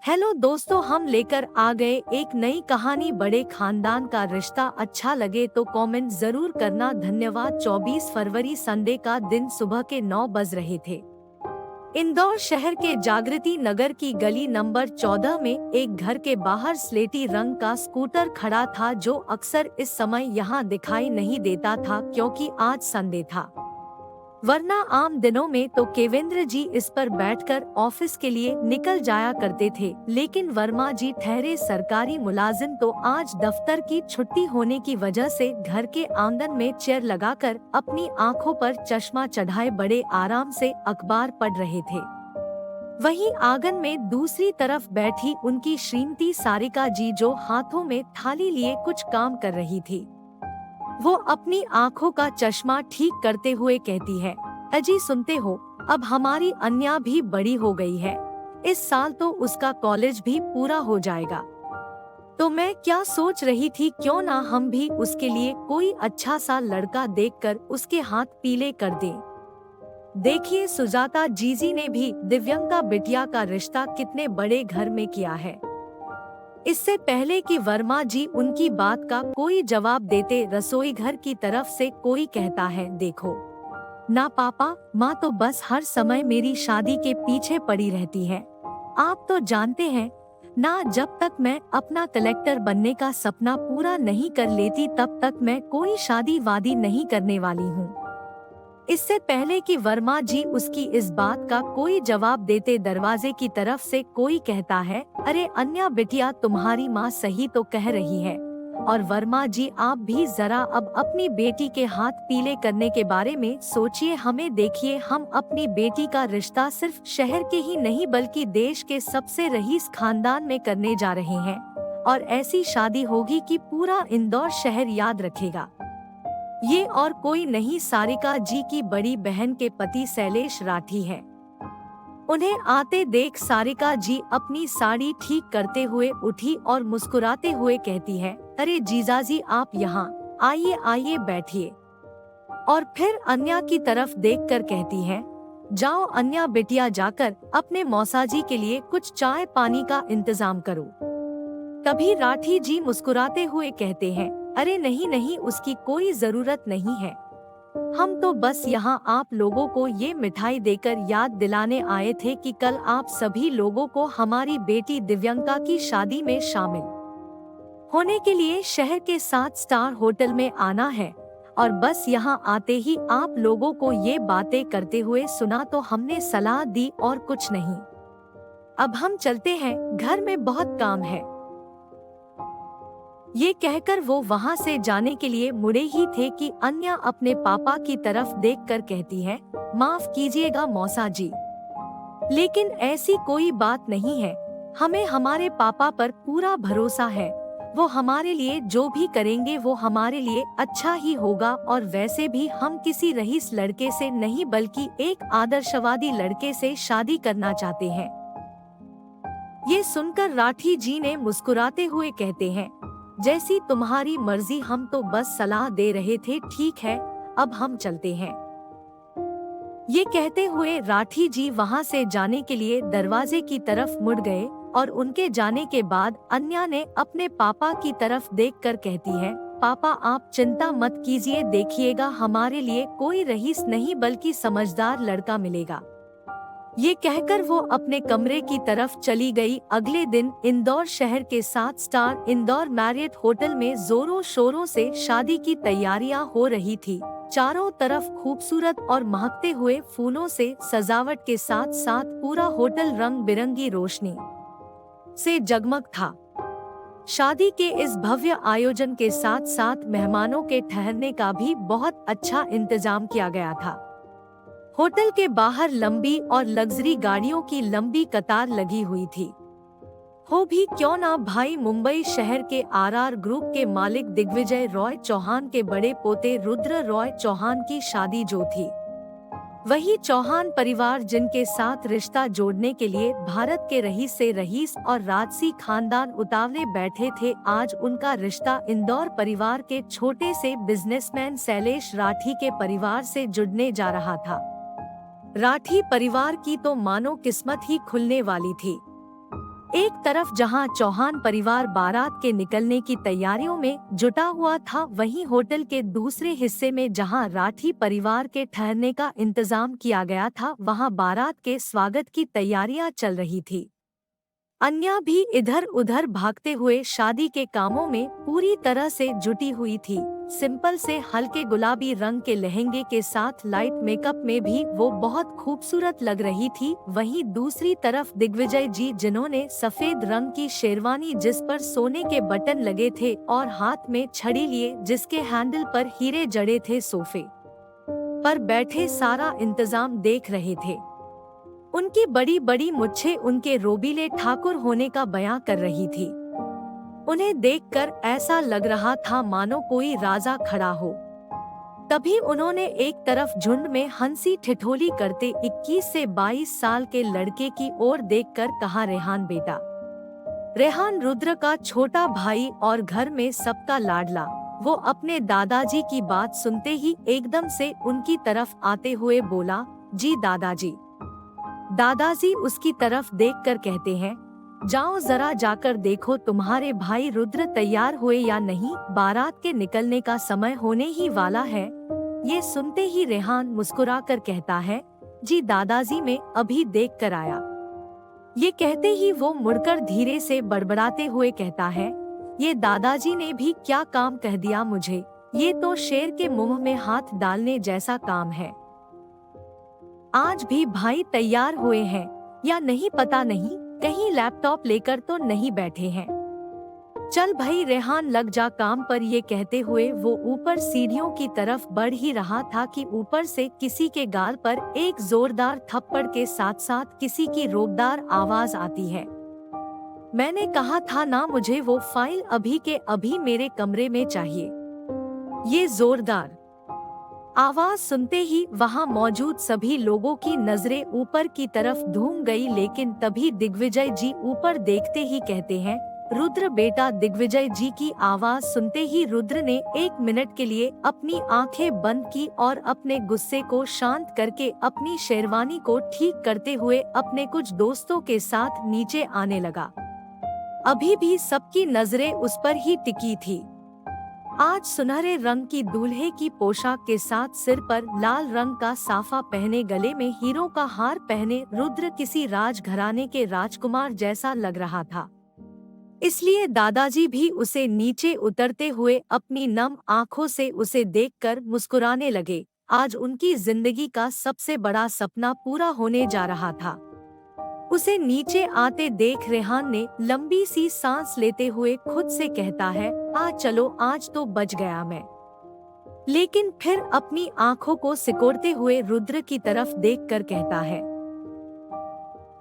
Hello दोस्तों, हम लेकर आ गए एक नई कहानी। बड़े खानदान का रिश्ता। अच्छा लगे तो कमेंट जरूर करना। धन्यवाद। 24 फरवरी संडे का दिन, सुबह के 9 बज रहे थे। इंदौर शहर के जागृति नगर की गली नंबर 14 में एक घर के बाहर स्लेटी रंग का स्कूटर खड़ा था, जो अक्सर इस समय यहाँ दिखाई नहीं देता था क्योंकि आज संडे था। वरना आम दिनों में तो केवेंद्र जी इस पर बैठकर ऑफिस के लिए निकल जाया करते थे, लेकिन वर्मा जी ठहरे सरकारी मुलाजिम तो आज दफ्तर की छुट्टी होने की वजह से घर के आंगन में चेयर लगाकर अपनी आंखों पर चश्मा चढ़ाए बड़े आराम से अखबार पढ़ रहे थे। वहीं आंगन में दूसरी तरफ बैठी उनकी श्रीमती सारिका जी, जो हाथों में थाली लिए कुछ काम कर रही थी, वो अपनी आंखों का चश्मा ठीक करते हुए कहती है, अजी सुनते हो, अब हमारी अन्या भी बड़ी हो गई है। इस साल तो उसका कॉलेज भी पूरा हो जाएगा। तो मैं क्या सोच रही थी, क्यों ना हम भी उसके लिए कोई अच्छा सा लड़का देखकर उसके हाथ पीले कर दें। देखिए, सुजाता जीजी ने भी दिव्यंका बिटिया का रिश्ता कितने बड़े घर में किया है। इससे पहले कि वर्मा जी उनकी बात का कोई जवाब देते, रसोई घर की तरफ से कोई कहता है, देखो ना पापा, माँ तो बस हर समय मेरी शादी के पीछे पड़ी रहती है। आप तो जानते हैं ना, जब तक मैं अपना कलेक्टर बनने का सपना पूरा नहीं कर लेती तब तक मैं कोई शादी वादी नहीं करने वाली हूँ। इससे पहले कि वर्मा जी उसकी इस बात का कोई जवाब देते, दरवाजे की तरफ से कोई कहता है, अरे अन्या बिटिया, तुम्हारी माँ सही तो कह रही है। और वर्मा जी, आप भी जरा अब अपनी बेटी के हाथ पीले करने के बारे में सोचिए। हमें देखिए, हम अपनी बेटी का रिश्ता सिर्फ शहर के ही नहीं बल्कि देश के सबसे रईस खानदान में करने जा रहे हैं, और ऐसी शादी होगी कि पूरा इंदौर शहर याद रखेगा। ये और कोई नहीं, सारिका जी की बड़ी बहन के पति शैलेश राठी है। उन्हें आते देख सारिका जी अपनी साड़ी ठीक करते हुए उठी और मुस्कुराते हुए कहती है, अरे जीजाजी, आप यहाँ आइए आइए, बैठिए। और फिर अन्या की तरफ देखकर कहती है, जाओ अन्या बिटिया, जाकर अपने मौसाजी के लिए कुछ चाय पानी का इंतजाम करो। तभी राठी जी मुस्कुराते हुए कहते हैं, अरे नहीं नहीं, उसकी कोई जरूरत नहीं है। हम तो बस यहाँ आप लोगों को ये मिठाई देकर याद दिलाने आए थे कि कल आप सभी लोगों को हमारी बेटी दिव्यंका की शादी में शामिल होने के लिए शहर के 7 स्टार होटल में आना है। और बस यहाँ आते ही आप लोगों को ये बातें करते हुए सुना तो हमने सलाह दी, और कुछ नहीं। अब हम चलते हैं, घर में बहुत काम है। ये कहकर वो वहाँ से जाने के लिए मुड़े ही थे कि अन्या अपने पापा की तरफ देखकर कहती है, माफ कीजिएगा मौसा जी, लेकिन ऐसी कोई बात नहीं है। हमें हमारे पापा पर पूरा भरोसा है। वो हमारे लिए जो भी करेंगे वो हमारे लिए अच्छा ही होगा। और वैसे भी हम किसी रईस लड़के से नहीं बल्कि एक आदर्शवादी लड़के से शादी करना चाहते हैं। ये सुनकर राठी जी ने मुस्कुराते हुए कहते हैं, जैसी तुम्हारी मर्जी, हम तो बस सलाह दे रहे थे। ठीक है, अब हम चलते हैं। ये कहते हुए राठी जी वहाँ से जाने के लिए दरवाजे की तरफ मुड़ गए, और उनके जाने के बाद अन्या ने अपने पापा की तरफ देखकर कहती है, पापा आप चिंता मत कीजिए, देखिएगा हमारे लिए कोई रईस नहीं बल्कि समझदार लड़का मिलेगा। ये कहकर वो अपने कमरे की तरफ चली गई। अगले दिन इंदौर शहर के 7 स्टार इंदौर मैरियट होटल में जोरों शोरों से शादी की तैयारियां हो रही थी। चारों तरफ खूबसूरत और महकते हुए फूलों से सजावट के साथ साथ पूरा होटल रंग बिरंगी रोशनी से जगमग था। शादी के इस भव्य आयोजन के साथ साथ मेहमानों के ठहरने का भी बहुत अच्छा इंतजाम किया गया था। होटल के बाहर लंबी और लग्जरी गाड़ियों की लंबी कतार लगी हुई थी। हो भी क्यों ना भाई, मुंबई शहर के आरआर ग्रुप के मालिक दिग्विजय रॉय चौहान के बड़े पोते रुद्र रॉय चौहान की शादी जो थी, वही चौहान परिवार जिनके साथ रिश्ता जोड़ने के लिए भारत के रईस से रईस और राजसी खानदान उतावले बैठे थे, आज उनका रिश्ता इंदौर परिवार के छोटे से बिजनेसमैन शैलेश राठी के परिवार से जुड़ने जा रहा था। राठी परिवार की तो मानो किस्मत ही खुलने वाली थी। एक तरफ जहां चौहान परिवार बारात के निकलने की तैयारियों में जुटा हुआ था, वहीं होटल के दूसरे हिस्से में जहां राठी परिवार के ठहरने का इंतजाम किया गया था, वहां बारात के स्वागत की तैयारियां चल रही थी। अन्या भी इधर उधर भागते हुए शादी के कामों में पूरी तरह से जुटी हुई थी। सिंपल से हल्के गुलाबी रंग के लहंगे के साथ लाइट मेकअप में भी वो बहुत खूबसूरत लग रही थी। वहीं दूसरी तरफ दिग्विजय जी, जिन्होंने सफेद रंग की शेरवानी जिस पर सोने के बटन लगे थे और हाथ में छड़ी लिए जिसके हैंडल पर हीरे जड़े थे, सोफे पर बैठे सारा इंतजाम देख रहे थे। उनकी बड़ी बड़ी मुच्छें उनके रोबीले ठाकुर होने का बयां कर रही थी। उन्हें देखकर ऐसा लग रहा था मानो कोई राजा खड़ा हो। तभी उन्होंने एक तरफ झुंड में हंसी ठिठोली करते 21 से 22 साल के लड़के की ओर देखकर कहा, रेहान बेटा। रेहान रुद्र का छोटा भाई और घर में सबका लाडला। वो अपने दादाजी की बात सुनते ही एकदम से उनकी तरफ आते हुए बोला, जी दादाजी। दादाजी उसकी तरफ देखकर कहते हैं, जाओ जरा जाकर देखो तुम्हारे भाई रुद्र तैयार हुए या नहीं, बारात के निकलने का समय होने ही वाला है। ये सुनते ही रेहान मुस्कुराकर कहता है, जी दादाजी मैं अभी देख कर आया। ये कहते ही वो मुड़कर धीरे से बड़बड़ाते हुए कहता है, ये दादाजी ने भी क्या काम कह दिया मुझे, ये तो शेर के मुंह में हाथ डालने जैसा काम है। आज भी भाई तैयार हुए हैं या नहीं पता नहीं, कहीं लैपटॉप लेकर तो नहीं बैठे हैं। चल भाई रेहान लग जा काम पर। ये कहते हुए वो ऊपर सीढ़ियों की तरफ बढ़ ही रहा था कि ऊपर से किसी के गाल पर एक जोरदार थप्पड़ के साथ साथ किसी की रोबदार आवाज आती है, मैंने कहा था ना मुझे वो फाइल अभी के अभी मेरे कमरे में चाहिए। ये जोरदार आवाज सुनते ही वहां मौजूद सभी लोगों की नजरें ऊपर की तरफ घूम गई, लेकिन तभी दिग्विजय जी ऊपर देखते ही कहते हैं, रुद्र बेटा। दिग्विजय जी की आवाज सुनते ही रुद्र ने 1 मिनट के लिए अपनी आंखें बंद की और अपने गुस्से को शांत करके अपनी शेरवानी को ठीक करते हुए अपने कुछ दोस्तों के साथ नीचे आने लगा। अभी भी सबकी नजरें उस पर ही टिकी थी। आज सुनहरे रंग की दूल्हे की पोशाक के साथ सिर पर लाल रंग का साफा पहने, गले में हीरों का हार पहने रुद्र किसी राजघराने के राजकुमार जैसा लग रहा था। इसलिए दादाजी भी उसे नीचे उतरते हुए अपनी नम आंखों से उसे देखकर मुस्कुराने लगे। आज उनकी जिंदगी का सबसे बड़ा सपना पूरा होने जा रहा था। उसे नीचे आते देख रेहान ने लंबी सी सांस लेते हुए खुद से कहता है, चलो आज तो बच गया मैं। लेकिन फिर अपनी आंखों को सिकोड़ते हुए रुद्र की तरफ देखकर कहता है,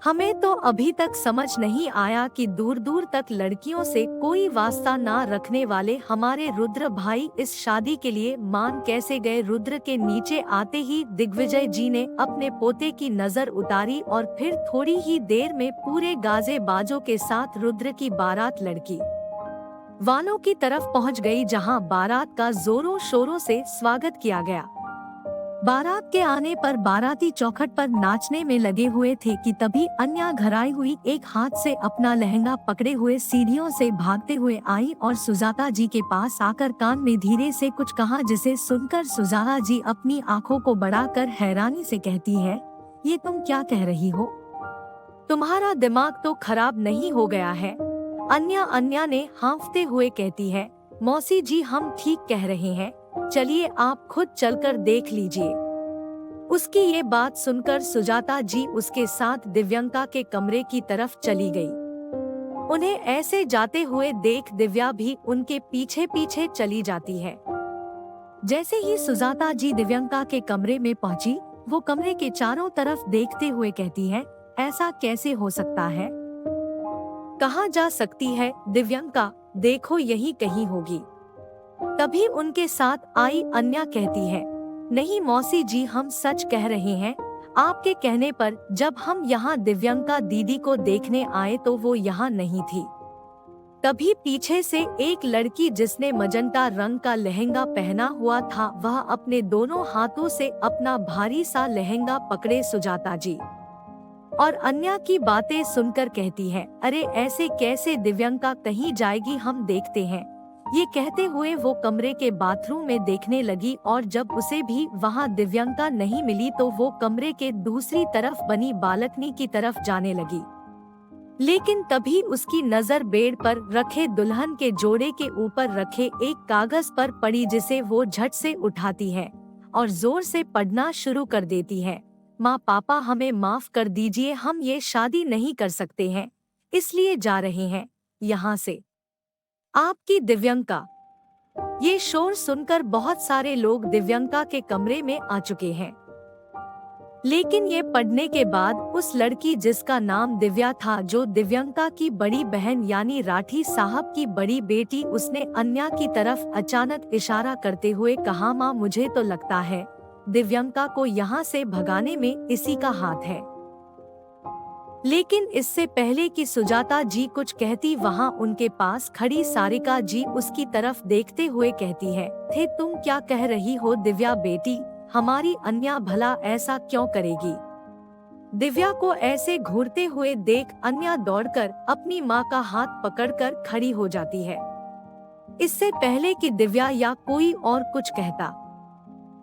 हमें तो अभी तक समझ नहीं आया कि दूर दूर तक लड़कियों से कोई वास्ता ना रखने वाले हमारे रुद्र भाई इस शादी के लिए मान कैसे गए। रुद्र के नीचे आते ही दिग्विजय जी ने अपने पोते की नजर उतारी और फिर थोड़ी ही देर में पूरे गाजे बाजों के साथ रुद्र की बारात लड़की वालों की तरफ पहुंच गई, जहां बारात का जोरों शोरों से स्वागत किया गया। बारात के आने पर बाराती चौखट पर नाचने में लगे हुए थे कि तभी अन्या घर आई हुई एक हाथ से अपना लहंगा पकड़े हुए सीढ़ियों से भागते हुए आई और सुजाता जी के पास आकर कान में धीरे से कुछ कहा, जिसे सुनकर सुजाता जी अपनी आंखों को बढ़ाकर हैरानी से कहती है, ये तुम क्या कह रही हो? तुम्हारा दिमाग तो खराब नहीं हो गया है? अन्या ने हाँफते हुए कहती है, मौसी जी हम ठीक कह रहे हैं, चलिए आप खुद चलकर देख लीजिए। उसकी ये बात सुनकर सुजाता जी उसके साथ दिव्यंका के कमरे की तरफ चली गई। उन्हें ऐसे जाते हुए देख दिव्या भी उनके पीछे पीछे चली जाती है। जैसे ही सुजाता जी दिव्यंका के कमरे में पहुंची, वो कमरे के चारों तरफ देखते हुए कहती है, ऐसा कैसे हो सकता है? कहाँ जा सकती है दिव्यंका? देखो यही कहीं होगी। तभी उनके साथ आई अन्या कहती है, नहीं मौसी जी हम सच कह रहे हैं, आपके कहने पर जब हम यहाँ दिव्यंका दीदी को देखने आए तो वो यहाँ नहीं थी। तभी पीछे से एक लड़की जिसने मजंटा रंग का लहंगा पहना हुआ था, वह अपने दोनों हाथों से अपना भारी सा लहंगा पकड़े सुजाता जी और अन्या की बातें सुनकर कहती है, अरे ऐसे कैसे, दिव्यंका कहीं जाएगी, हम देखते हैं। ये कहते हुए वो कमरे के बाथरूम में देखने लगी और जब उसे भी वहाँ दिव्यंका नहीं मिली तो वो कमरे के दूसरी तरफ बनी बालकनी की तरफ जाने लगी। लेकिन तभी उसकी नजर बेड पर रखे दुल्हन के जोड़े के ऊपर रखे एक कागज पर पड़ी, जिसे वो झट से उठाती है और जोर से पढ़ना शुरू कर देती है। माँ पापा हमें माफ कर दीजिए, हम ये शादी नहीं कर सकते हैं, इसलिए जा रहे हैं यहाँ से। आपकी दिव्यंका। ये शोर सुनकर बहुत सारे लोग दिव्यंका के कमरे में आ चुके हैं। लेकिन ये पढ़ने के बाद उस लड़की जिसका नाम दिव्या था, जो दिव्यंका की बड़ी बहन यानी राठी साहब की बड़ी बेटी, उसने अन्या की तरफ अचानक इशारा करते हुए कहा, माँ मुझे तो लगता है दिव्यंका को यहाँ से भगाने में इसी का हाथ है। लेकिन इससे पहले कि सुजाता जी कुछ कहती, वहाँ उनके पास खड़ी सारिका जी उसकी तरफ देखते हुए कहती है, थे तुम क्या कह रही हो दिव्या बेटी, हमारी अन्या भला ऐसा क्यों करेगी। दिव्या को ऐसे घूरते हुए देख अन्या दौड़कर अपनी माँ का हाथ पकड़कर खड़ी हो जाती है। इससे पहले कि दिव्या या कोई और कुछ कहता,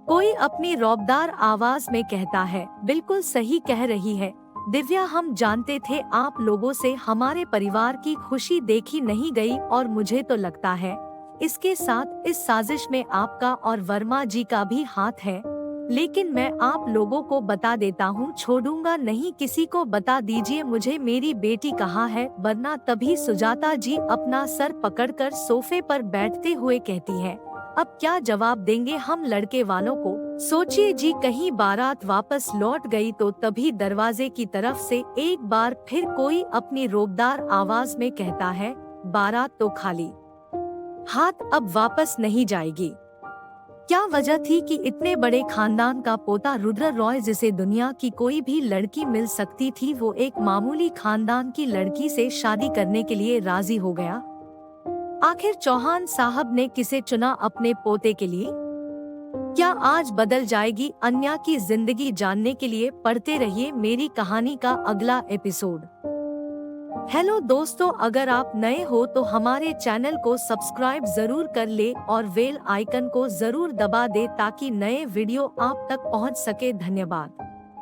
कोई अपनी रौबदार आवाज में कहता है, बिल्कुल सही कह रही है दिव्या, हम जानते थे आप लोगों से हमारे परिवार की खुशी देखी नहीं गई और मुझे तो लगता है इसके साथ इस साजिश में आपका और वर्मा जी का भी हाथ है। लेकिन मैं आप लोगों को बता देता हूँ, छोड़ूंगा नहीं, किसी को बता दीजिए मुझे मेरी बेटी कहाँ है वरना। तभी सुजाता जी अपना सर पकड़कर सोफे पर बैठते हुए कहती है, अब क्या जवाब देंगे हम लड़के वालों को। सोचिए जी, कहीं बारात वापस लौट गई तो। तभी दरवाजे की तरफ से एक बार फिर कोई अपनी रोबदार आवाज में कहता है, बारात तो खाली हाथ अब वापस नहीं जाएगी। क्या वजह थी कि इतने बड़े खानदान का पोता रुद्र रॉय, जिसे दुनिया की कोई भी लड़की मिल सकती थी, वो एक मामूली खानदान की लड़की से शादी करने के लिए राजी हो गया। आखिर चौहान साहब ने किसे चुना अपने पोते के लिए। क्या आज बदल जाएगी अन्या की जिंदगी। जानने के लिए पढ़ते रहिए मेरी कहानी का अगला एपिसोड। हेलो दोस्तों, अगर आप नए हो तो हमारे चैनल को सब्सक्राइब जरूर कर ले और बेल आइकन को जरूर दबा दे ताकि नए वीडियो आप तक पहुंच सके। धन्यवाद।